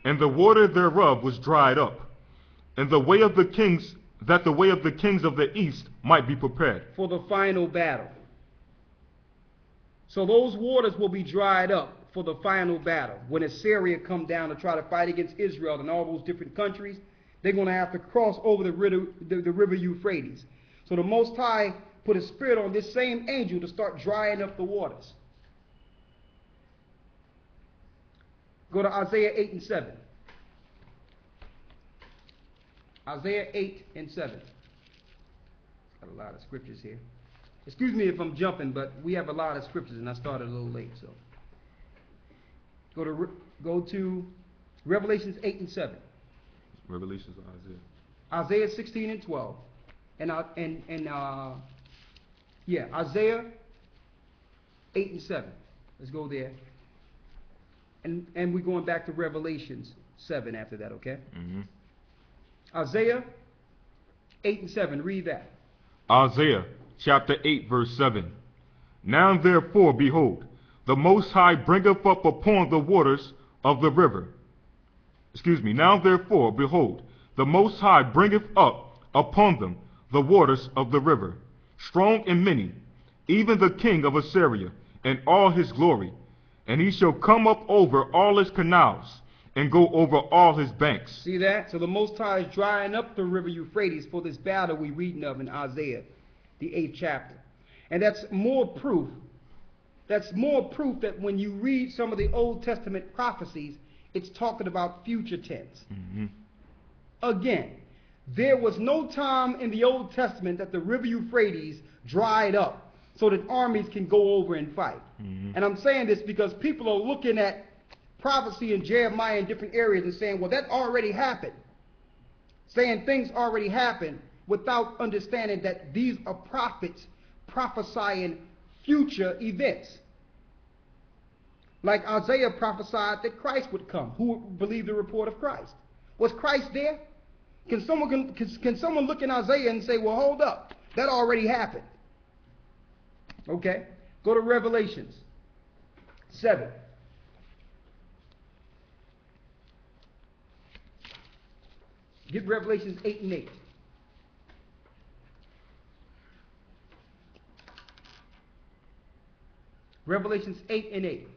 and the water thereof was dried up, and the way of the kings, that the way of the kings of the east might be prepared. For the final battle. So those waters will be dried up for the final battle. When Assyria come down to try to fight against Israel and all those different countries, they're going to have to cross over the river Euphrates. So the Most High put a spirit on this same angel to start drying up the waters. Go to Isaiah 8 and 7. Isaiah 8 and 7. Got a lot of scriptures here. Excuse me if I'm jumping, but we have a lot of scriptures, and I started a little late. So go to Revelations 8 and 7. Revelations of Isaiah. Isaiah 16 and 12. Isaiah 8 and 7. Let's go there. And we're going back to Revelations 7 after that, okay? Mm-hmm. Isaiah 8 and 7. Read that. Isaiah chapter 8 verse 7. Now therefore, behold, the Most High bringeth up upon the waters of the river. Now therefore, behold, the Most High bringeth up upon them the waters of the river, strong and many, even the king of Assyria, and all his glory. And he shall come up over all his canals, and go over all his banks. See that? So the Most High is drying up the river Euphrates for this battle we're reading of in Isaiah, the 8th chapter. And that's more proof. That's more proof that when you read some of the Old Testament prophecies, it's talking about future tense. Mm-hmm. Again, there was no time in the Old Testament that the river Euphrates dried up so that armies can go over and fight. Mm-hmm. And I'm saying this because people are looking at prophecy in Jeremiah in different areas and saying, well, that already happened. Saying things already happened without understanding that these are prophets prophesying future events. Like Isaiah prophesied that Christ would come. Who would believe the report of Christ? Was Christ there? Can someone look in Isaiah and say, well, hold up, that already happened? Okay, go to Revelations 7. Get Revelations 8 and 8. Revelations 8 and 8.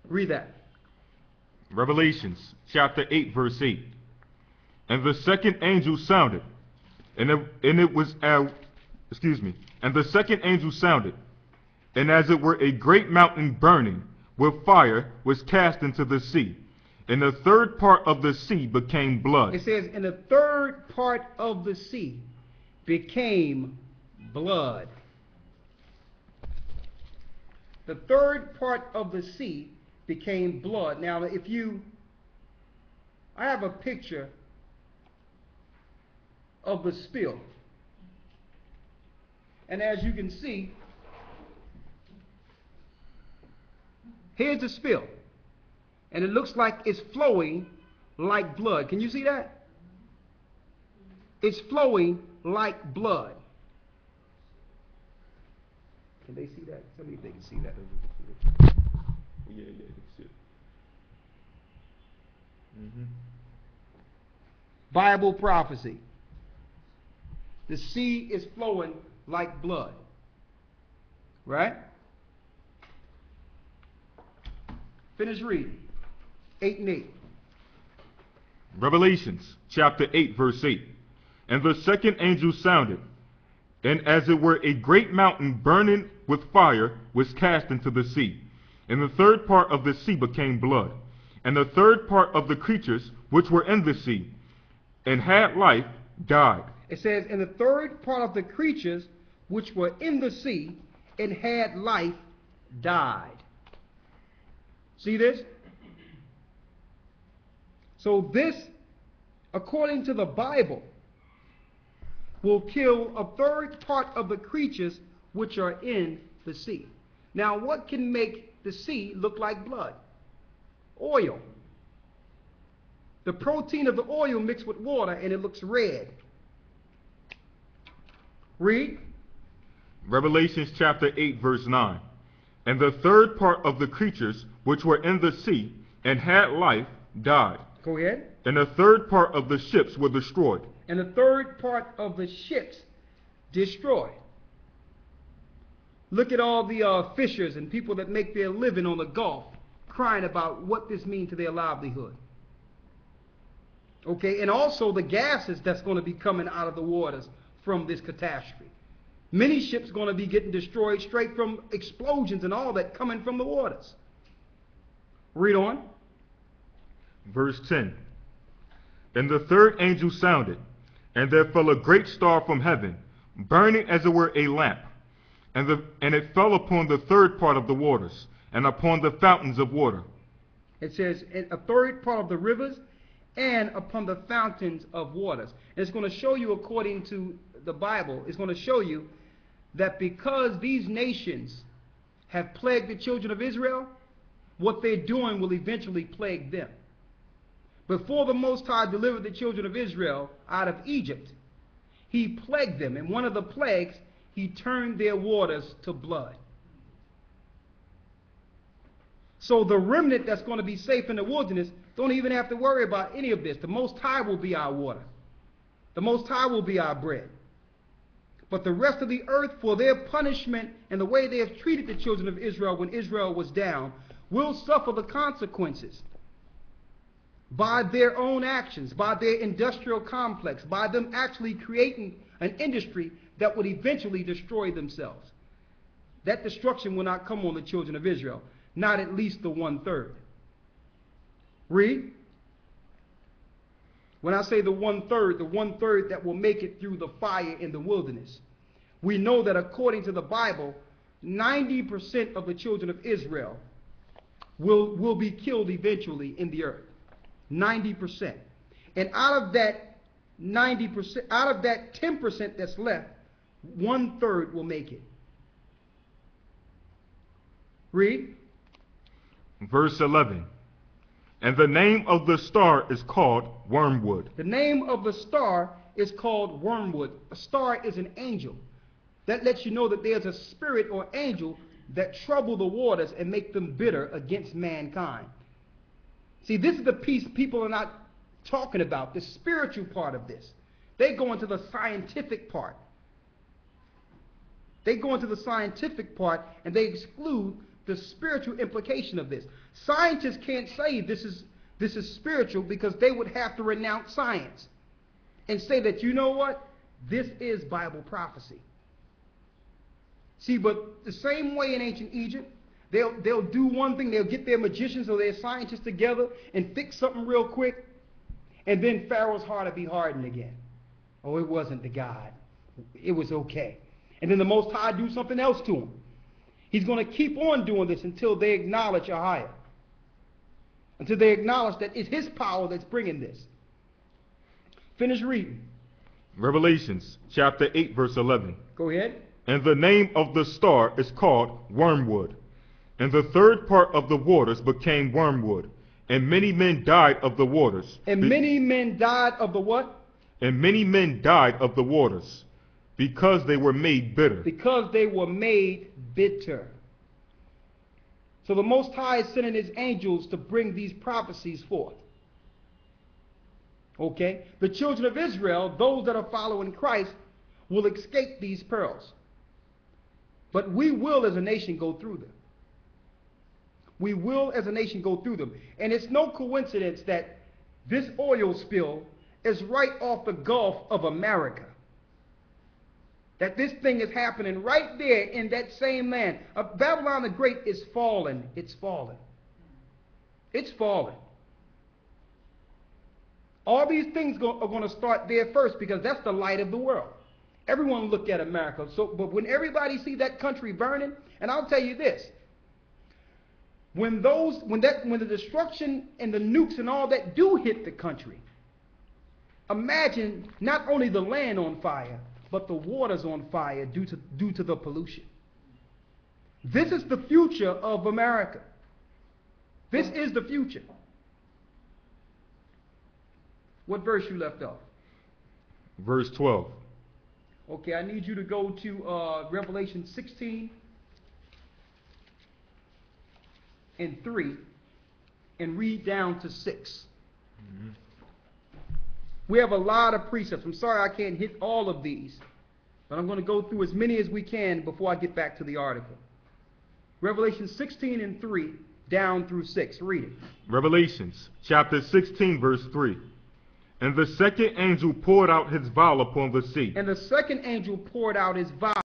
Read that. Revelations chapter 8 verse 8. And the second angel sounded, and the second angel sounded, and as it were a great mountain burning with fire was cast into the sea, and the third part of the sea became blood. It says, and the third part of the sea became blood. The third part of the sea became blood. Now, I have a picture of the spill. And as you can see, here's the spill. And it looks like it's flowing like blood. Can you see that? It's flowing like blood. Can they see that? Tell me if they can see that. Yeah, they can see it. Mm-hmm. Bible prophecy. The sea is flowing like blood. Right? Finish reading. 8 and 8. Revelations chapter 8 verse 8. And the second angel sounded, and as it were a great mountain burning with fire was cast into the sea. And the third part of the sea became blood. And the third part of the creatures which were in the sea and had life died. It says, and the third part of the creatures which were in the sea and had life died. See this? So this, according to the Bible, will kill a third part of the creatures which are in the sea. Now, what can make the sea look like blood? Oil. The protein of the oil mixed with water and it looks red. Read. Revelations chapter 8 verse 9. And the third part of the creatures which were in the sea and had life died, Go ahead. and a third part of the ships were destroyed. And the third part of the ships destroyed. Look at all the fishers and people that make their living on the Gulf crying about what this means to their livelihood. Okay, and also the gases that's going to be coming out of the waters from this catastrophe. Many ships going to be getting destroyed straight from explosions and all that coming from the waters. Read on. Verse 10. And the third angel sounded, and there fell a great star from heaven, burning as it were a lamp. And it fell upon the third part of the waters, and upon the fountains of water. It says, a third part of the rivers, and upon the fountains of waters. And it's going to show you, according to the Bible, it's going to show you that because these nations have plagued the children of Israel, what they're doing will eventually plague them. Before the Most High delivered the children of Israel out of Egypt, he plagued them. And one of the plagues, he turned their waters to blood. So the remnant that's going to be safe in the wilderness don't even have to worry about any of this. The Most High will be our water. The Most High will be our bread. But the rest of the earth, for their punishment and the way they have treated the children of Israel when Israel was down, will suffer the consequences by their own actions, by their industrial complex, by them actually creating an industry that would eventually destroy themselves. That destruction will not come on the children of Israel, not at least the 1/3. Read. When I say the 1/3, the 1/3 that will make it through the fire in the wilderness. We know that according to the Bible, 90% of the children of Israel will be killed eventually in the earth. 90%. And out of that 90%, out of that 10% that's left, 1/3 will make it. Read. Verse 11. And the name of the star is called Wormwood. The name of the star is called Wormwood. A star is an angel. That lets you know that there's a spirit or angel that trouble the waters and make them bitter against mankind. See, this is the piece people are not talking about, the spiritual part of this. They go into the scientific part. They go into the scientific part and they exclude the spiritual implication of this. Scientists can't say this is spiritual because they would have to renounce science and say that, you know what, this is Bible prophecy. See, but the same way in ancient Egypt, they'll do one thing, they'll get their magicians or their scientists together and fix something real quick, and then Pharaoh's heart will be hardened again. Oh, it wasn't the God. It was okay. And then the Most High do something else to him. He's going to keep on doing this until they acknowledge a higher. Until they acknowledge that it's his power that's bringing this. Finish reading. Revelations chapter 8 verse 11. Go ahead. And the name of the star is called Wormwood. And the third part of the waters became wormwood. And many men died of the waters. And many men died of the what? And many men died of the waters, because they were made bitter. Because they were made bitter. So the Most High is sending his angels to bring these prophecies forth. Okay? The children of Israel, those that are following Christ, will escape these perils. But we will as a nation go through them. We will as a nation go through them. And it's no coincidence that this oil spill is right off the Gulf of America. That this thing is happening right there in that same land. Babylon the Great is fallen. It's fallen. It's fallen. All these things are going to start there first because that's the light of the world. Everyone look at America. But when everybody see that country burning, and I'll tell you this, when the destruction and the nukes and all that do hit the country, imagine not only the land on fire, but the waters on fire due to the pollution. This is the future of America. This is the future. What verse you left off? Verse 12. Okay, I need you to go to Revelation 16 and 3. and read down to 6. We have a lot of precepts. I'm sorry I can't hit all of these, but I'm going to go through as many as we can before I get back to the article. Revelation 16 and 3 down through 6. Read it. Revelations chapter 16 verse 3. And the second angel poured out his vial upon the sea. And the second angel poured out his vial